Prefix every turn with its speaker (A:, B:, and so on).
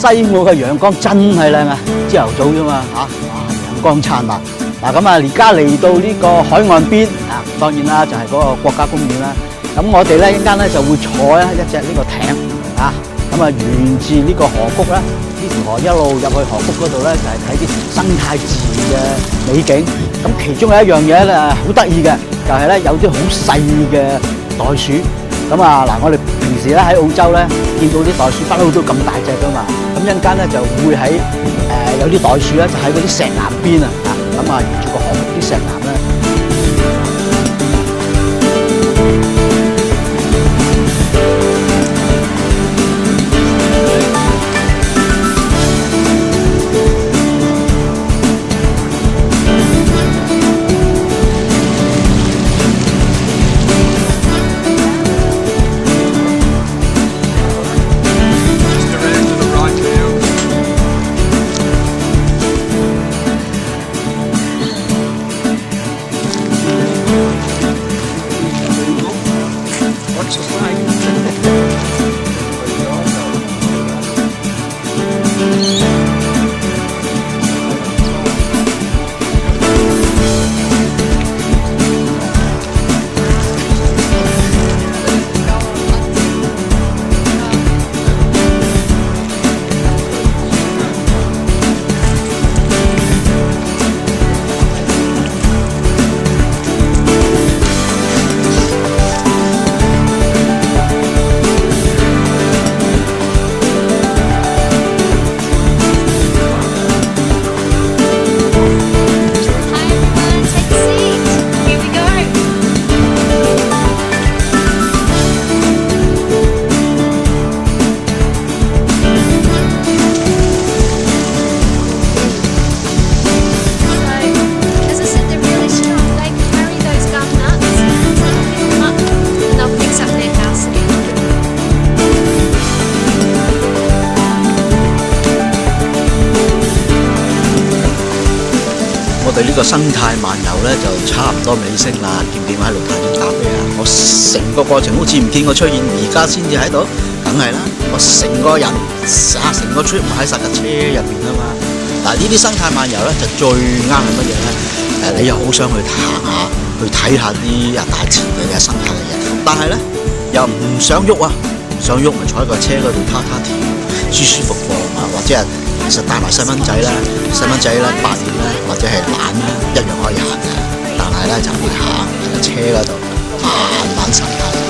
A: 西澳嘅陽光真係靚啊！朝頭早啫嘛嚇，陽光燦爛。嗱咁啊，而家嚟到呢個海岸邊啊，當然啦，就係嗰個國家公園啦。咁我哋咧一陣間咧就會坐一隻呢個艇啊，咁啊沿住呢個河谷咧，呢條河一路入去河谷嗰度咧，就係睇啲生態自然嘅美景。咁其中有一樣嘢咧好得意嘅，就係咧有啲好細嘅袋鼠。咁啊嗱，我哋平時咧喺澳洲咧見到啲袋鼠不嬲都咁大隻噶嘛，咁一陣間咧就會喺有啲袋鼠咧就喺嗰啲石岩邊啊，咁啊沿住個河谷啲石岩咧。我哋呢個生態漫遊咧就差唔多尾聲啦，見唔見我喺度睇緊咖啡啊？我成個過程好似唔見我出現，而家先至喺度，梗係啦！我成個人成個 trip 喺實架車入邊啊嘛。嗱，呢啲生態漫遊咧就最啱係乜嘢咧？你又好想去行下，去睇下啲大自然嘅生態嘅嘢，但係咧又唔想喐啊，唔想喐咪坐喺個車嗰度攤攤條，舒舒服服啊，或者係其實帶埋細蚊仔咧8年咧或者係懶咧一樣可以行嘅，但係咧就會行喺個車嗰度慢慢神態。